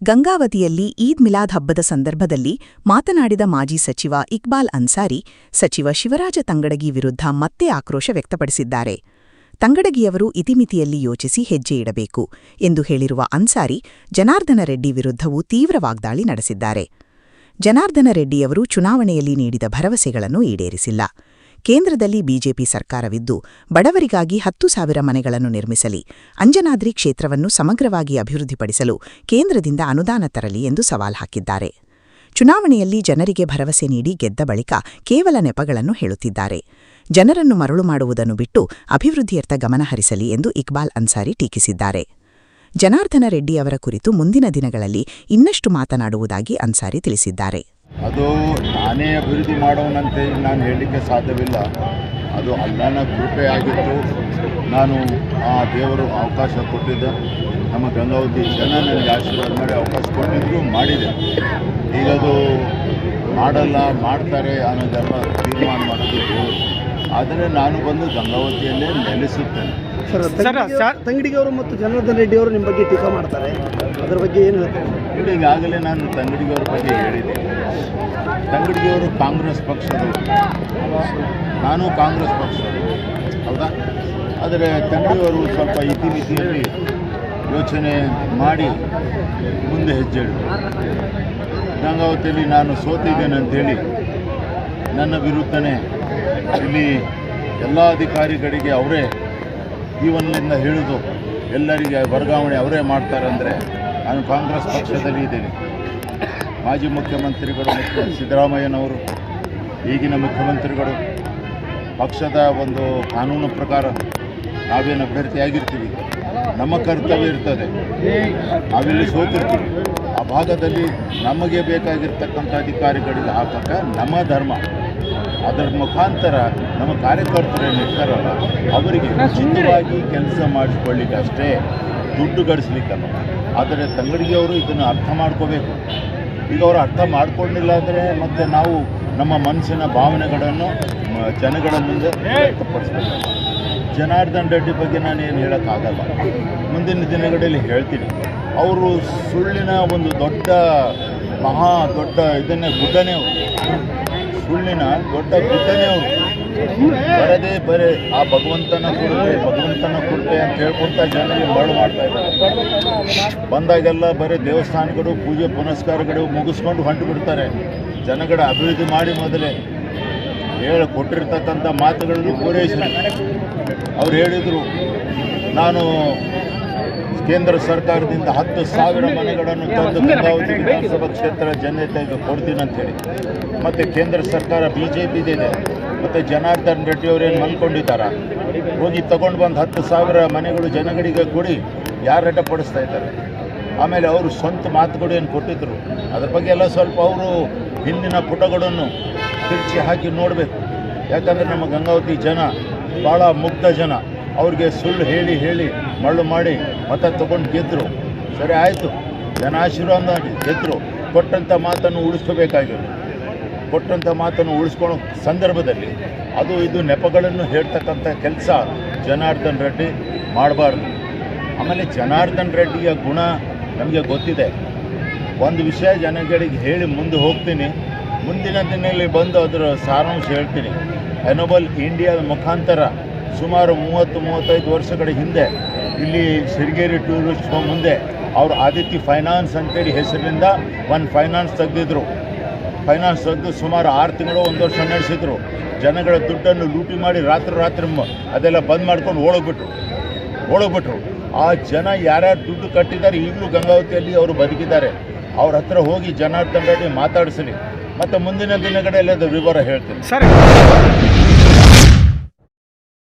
ಗಂಗಾವತಿಯಲ್ಲಿ ಈದ್ ಮಿಲಾದ್ ಹಬ್ಬದ ಸಂದರ್ಭದಲ್ಲಿ ಮಾತನಾಡಿದ ಮಾಜಿ ಸಚಿವ ಇಕ್ಬಾಲ್ ಅನ್ಸಾರಿ, ಸಚಿವ ಶಿವರಾಜ ತಂಗಡಗಿ ವಿರುದ್ಧ ಮತ್ತೆ ಆಕ್ರೋಶ ವ್ಯಕ್ತಪಡಿಸಿದ್ದಾರೆ. ತಂಗಡಗಿಯವರು ಇತಿಮಿತಿಯಲ್ಲಿ ಯೋಚಿಸಿ ಹೆಜ್ಜೆ ಇಡಬೇಕು ಎಂದು ಹೇಳಿರುವ ಅನ್ಸಾರಿ, ಜನಾರ್ದನ ರೆಡ್ಡಿ ವಿರುದ್ಧವೂ ತೀವ್ರ ವಾಗ್ದಾಳಿ ನಡೆಸಿದ್ದಾರೆ. ಜನಾರ್ದನ ರೆಡ್ಡಿಯವರು ಚುನಾವಣೆಯಲ್ಲಿ ನೀಡಿದ ಭರವಸೆಗಳನ್ನು ಈಡೇರಿಸಿಲ್ಲ. ಕೇಂದ್ರದಲ್ಲಿ ಬಿಜೆಪಿ ಸರ್ಕಾರವಿದ್ದು ಬಡವರಿಗಾಗಿ 10,000 ಮನೆಗಳನ್ನು ನಿರ್ಮಿಸಲಿ, ಅಂಜನಾದ್ರಿ ಕ್ಷೇತ್ರವನ್ನು ಸಮಗ್ರವಾಗಿ ಅಭಿವೃದ್ಧಿಪಡಿಸಲು ಕೇಂದ್ರದಿಂದ ಅನುದಾನ ತರಲಿ ಎಂದು ಸವಾಲ್ ಹಾಕಿದ್ದಾರೆ. ಚುನಾವಣೆಯಲ್ಲಿ ಜನರಿಗೆ ಭರವಸೆ ನೀಡಿ ಗೆದ್ದ ಬಳಿಕ ಕೇವಲ ನೆಪಗಳನ್ನು ಹೇಳುತ್ತಿದ್ದಾರೆ. ಜನರನ್ನು ಮರಳು ಮಾಡುವುದನ್ನು ಬಿಟ್ಟು ಅಭಿವೃದ್ಧಿಯತ್ತ ಗಮನಹರಿಸಲಿ ಎಂದು ಇಕ್ಬಾಲ್ ಅನ್ಸಾರಿ ಟೀಕಿಸಿದ್ದಾರೆ. ಜನಾರ್ದನ ರೆಡ್ಡಿ ಅವರ ಕುರಿತು ಮುಂದಿನ ದಿನಗಳಲ್ಲಿ ಇನ್ನಷ್ಟು ಮಾತನಾಡುವುದಾಗಿ ಅನ್ಸಾರಿ ತಿಳಿಸಿದ್ದಾರೆ. ಅದು ನಾನೇ ಅಭಿವೃದ್ಧಿ ಮಾಡೋನಂತೆ ನಾನು ಹೇಳಲಿಕ್ಕೆ ಸಾಧ್ಯವಿಲ್ಲ. ಅದು ಅಲ್ಲನ ಕೃಪೆಯಾಗಿತ್ತು. ನಾನು ಆ ದೇವರು ಅವಕಾಶ ಕೊಟ್ಟಿದ್ದ, ನಮ್ಮ ಗಂಗಾವತಿ ಜನ ನನಗೆ ಆಶೀರ್ವಾದ ಮಾಡಿ ಅವಕಾಶ ಕೊಟ್ಟಿದ್ದು ಮಾಡಿದೆ. ಈಗ ಅದು ಮಾಡಲ್ಲ ಮಾಡ್ತಾರೆ ಅನ್ನೋದೆಲ್ಲ ತೀರ್ಮಾನ ಮಾಡೋದು ದೇವರು. ಆದರೆ ನಾನು ಬಂದು ಗಂಗಾವತಿಯಲ್ಲೇ ನೆಲೆಸುತ್ತೇನೆ. ತಂಗಡಿಗವರು ಮತ್ತು ಜನಾರ್ದನ ರೆಡ್ಡಿ ಅವರು ನಿಮ್ಮ ಬಗ್ಗೆ ಟೀಕಾ ಮಾಡ್ತಾರೆ, ಅದರ ಬಗ್ಗೆ ಏನು ಹೇಳ್ತಾರೆ? ಈಗಾಗಲೇ ನಾನು ತಂಗಡಿಗವ್ರ ಬಗ್ಗೆ ಹೇಳಿದ್ದೀನಿ. ತಂಗಡಿಗವರು ಕಾಂಗ್ರೆಸ್ ಪಕ್ಷದವರು, ನಾನು ಕಾಂಗ್ರೆಸ್ ಪಕ್ಷದವರು, ಹೌದಾ? ಆದರೆ ತಂಗಡಿಗವರು ಸ್ವಲ್ಪ ಇತಿಮಿತಿಯಲ್ಲಿ ಯೋಚನೆ ಮಾಡಿ ಮುಂದೆ ಹೆಜ್ಜೆ ಇಡಬೇಕು. ಗಂಗಾವತಿಯಲ್ಲಿ ನಾನು ಸೋತಿದ್ದೇನೆ ಅಂತೇಳಿ ನನ್ನ ವಿರುದ್ಧನೇ ಇಲ್ಲಿ ಎಲ್ಲ ಅಧಿಕಾರಿಗಳಿಗೆ ಅವರೇ ಜೀವನದಿಂದ ಹಿಡಿದು ಎಲ್ಲರಿಗೆ ವರ್ಗಾವಣೆ ಅವರೇ ಮಾಡ್ತಾರಂದರೆ ನಾನು ಕಾಂಗ್ರೆಸ್ ಪಕ್ಷದಲ್ಲಿ ಇದ್ದೇನೆ. ಮಾಜಿ ಮುಖ್ಯಮಂತ್ರಿಗಳು ಮತ್ತು ಸಿದ್ದರಾಮಯ್ಯನವರು, ಈಗಿನ ಮುಖ್ಯಮಂತ್ರಿಗಳು, ಪಕ್ಷದ ಒಂದು ಕಾನೂನು ಪ್ರಕಾರ ನಾವೇನು ಅಭ್ಯರ್ಥಿಯಾಗಿರ್ತೀವಿ, ನಮ್ಮ ಕರ್ತವ್ಯ ಇರ್ತದೆ. ನಾವಿಲ್ಲಿ ಸೋತಿರ್ತೀವಿ, ಆ ಭಾಗದಲ್ಲಿ ನಮಗೆ ಬೇಕಾಗಿರ್ತಕ್ಕಂಥ ಅಧಿಕಾರಿಗಳಿಗೆ ಹಾಕಕ್ಕೆ ನಮ್ಮ ಧರ್ಮ. ಅದರ ಮುಖಾಂತರ ನಮ್ಮ ಕಾರ್ಯಕರ್ತರೇನು ಇರ್ತಾರಲ್ಲ ಅವರಿಗೆ ಉಚಿತವಾಗಿ ಕೆಲಸ ಮಾಡಿಸ್ಕೊಳ್ಳಿಕ್ಕೆ ಅಷ್ಟೇ, ದುಡ್ಡು ಗಳಿಸ್ಲಿಕ್ಕಲ್ಲ. ಆದರೆ ತಂಗಡಿಗೆಯವರು ಇದನ್ನು ಅರ್ಥ ಮಾಡ್ಕೋಬೇಕು. ಈಗ ಅವರು ಅರ್ಥ ಮಾಡ್ಕೊಂಡಿಲ್ಲ ಅಂದರೆ ಮತ್ತೆ ನಾವು ನಮ್ಮ ಮನಸ್ಸಿನ ಭಾವನೆಗಳನ್ನು ಜನಗಳ ಮುಂದೆ ವ್ಯಕ್ತಪಡಿಸ್ಬೇಕು. ಜನಾರ್ದನ ರೆಡ್ಡಿ ಬಗ್ಗೆ ನಾನೇನು ಹೇಳೋಕ್ಕಾಗಲ್ಲ, ಮುಂದಿನ ದಿನಗಳಲ್ಲಿ ಹೇಳ್ತೀನಿ. ಅವರು ಸುಳ್ಳಿನ ಒಂದು ದೊಡ್ಡ ದೊಡ್ಡ ಇದನ್ನೇ ಗುಡ್ಡನೇ, ಸುಳ್ಳಿನ ದೊಡ್ಡ ಗುಡ್ಡನೇ ಅವರು. ಬರದೇ ಬರೇ ಆ ಭಗವಂತನ ಕೊಡುಗೆ ಅಂತ ಹೇಳ್ಕೊಳ್ತಾ ಜನರಿಗೆ ಮರಳು ಮಾಡ್ತಾ ಇದ್ದಾರೆ. ಬಂದಾಗೆಲ್ಲ ಬರೀ ದೇವಸ್ಥಾನಗಳು, ಪೂಜೆ ಪುನಸ್ಕಾರಗಳು ಮುಗಿಸ್ಕೊಂಡು ಹೊಂಟು ಬಿಡ್ತಾರೆ. ಜನಗಳ ಅಭಿವೃದ್ಧಿ ಮಾಡಿ ಮೊದಲೇ ಕೊಟ್ಟಿರ್ತಕ್ಕಂಥ ಮಾತುಗಳನ್ನು ಪೂರೈಸಿ. ಅವ್ರು ಹೇಳಿದರು, ನಾನು ಕೇಂದ್ರ ಸರ್ಕಾರದಿಂದ 10,000 ಮನೆಗಳನ್ನು ತಂದು ಗಂಗಾವತಿ ವಿಧಾನಸಭಾ ಕ್ಷೇತ್ರ ಜನತೆಗೆ ಕೊಡ್ತೀನಿ ಅಂತೇಳಿ. ಮತ್ತು ಕೇಂದ್ರ ಸರ್ಕಾರ BJPದಿದೆ, ಮತ್ತು ಜನಾರ್ದನ ರೆಡ್ಡಿ ಅವರೇನು ಅಂದ್ಕೊಂಡಿದ್ದಾರೆ, ಹೋಗಿ ತಗೊಂಡು ಬಂದು 10,000 ಮನೆಗಳು ಜನಗಳಿಗೆ ಕೊಡಿ, ಯಾರು ಅಡ್ಡಪಡಿಸ್ತಾ ಇದ್ದಾರೆ. ಆಮೇಲೆ ಅವರು ಸ್ವಂತ ಮಾತುಗಳು ಏನು ಕೊಟ್ಟಿದ್ದರು, ಅದ್ರ ಬಗ್ಗೆ ಎಲ್ಲ ಸ್ವಲ್ಪ ಅವರು ಹಿಂದಿನ ಪುಟಗಳನ್ನು ತಿರುಚಿ ಹಾಕಿ ನೋಡಬೇಕು. ಯಾಕಂದರೆ ನಮ್ಮ ಗಂಗಾವತಿ ಜನ ಭಾಳ ಮುಗ್ಧ ಜನ. ಅವ್ರಿಗೆ ಸುಳ್ಳು ಹೇಳಿ ಮರಳು ಮಾಡಿ ಮತ ತಗೊಂಡು ಗೆದ್ದರು. ಸರಿ ಆಯಿತು, ಜನ ಆಶೀರ್ವಾದ ಮಾಡಿ ಗೆದ್ದರು. ಕೊಟ್ಟಂಥ ಮಾತನ್ನು ಉಳಿಸ್ಕೋಬೇಕಾಗಿರೋದು. ಕೊಟ್ಟಂಥ ಮಾತನ್ನು ಉಳಿಸ್ಕೊಳ್ಳೋ ಸಂದರ್ಭದಲ್ಲಿ ಅದು ಇದು ನೆಪಗಳನ್ನು ಹೇಳ್ತಕ್ಕಂಥ ಕೆಲಸ ಜನಾರ್ದನ ರೆಡ್ಡಿ ಮಾಡಬಾರ್ದು. ಆಮೇಲೆ ಜನಾರ್ದನ ರೆಡ್ಡಿಯ ಗುಣ ನಮಗೆ ಗೊತ್ತಿದೆ. ಒಂದು ವಿಷಯ ಜನಗಳಿಗೆ ಹೇಳಿ ಮುಂದೆ ಹೋಗ್ತೀನಿ, ಮುಂದಿನ ದಿನದಲ್ಲಿ ಬಂದು ಅದರ ಸಾರಾಂಶ ಹೇಳ್ತೀನಿ. ಎನೋಬಲ್ ಇಂಡಿಯಾದ ಮುಖಾಂತರ ಸುಮಾರು 30-35 ವರ್ಷಗಳ ಹಿಂದೆ ಇಲ್ಲಿ ಸಿರಿಗೇರಿ ಟೂರಿಸ್ಟ್ ಹೋಮ್ ಮುಂದೆ ಅವರು ಆದಿತ್ಯ ಫೈನಾನ್ಸ್ ಅಂತೇಳಿ ಹೆಸರಿನಿಂದ ಒಂದು ಫೈನಾನ್ಸ್ ತೆಗೆದಿದ್ರು. ಫೈನಾನ್ಸ್ ತೆಗೆದು ಸುಮಾರು 6 ತಿಂಗಳು 1 ವರ್ಷ ನಡೆಸಿದ್ರು. ಜನಗಳ ದುಡ್ಡನ್ನು ಲೂಟಿ ಮಾಡಿ ರಾತ್ರಿ ಅದೆಲ್ಲ ಬಂದ್ ಮಾಡ್ಕೊಂಡು ಓಡೋಗ್ಬಿಟ್ರು. ಆ ಜನ ಯಾರ್ಯಾರು ದುಡ್ಡು ಕಟ್ಟಿದ್ದಾರೆ ಈಗಲೂ ಗಂಗಾವತಿಯಲ್ಲಿ ಅವರು ಬದುಕಿದ್ದಾರೆ. ಅವ್ರ ಹತ್ರ ಹೋಗಿ ಜನಾರ್ದನ ರೆಡ್ಡಿ ಮಾತಾಡಿಸಲಿ, ಮತ್ತು ಮುಂದಿನ ದಿನಗಳಲ್ಲಿ ಅದು ವಿವರ ಹೇಳ್ತೀನಿ.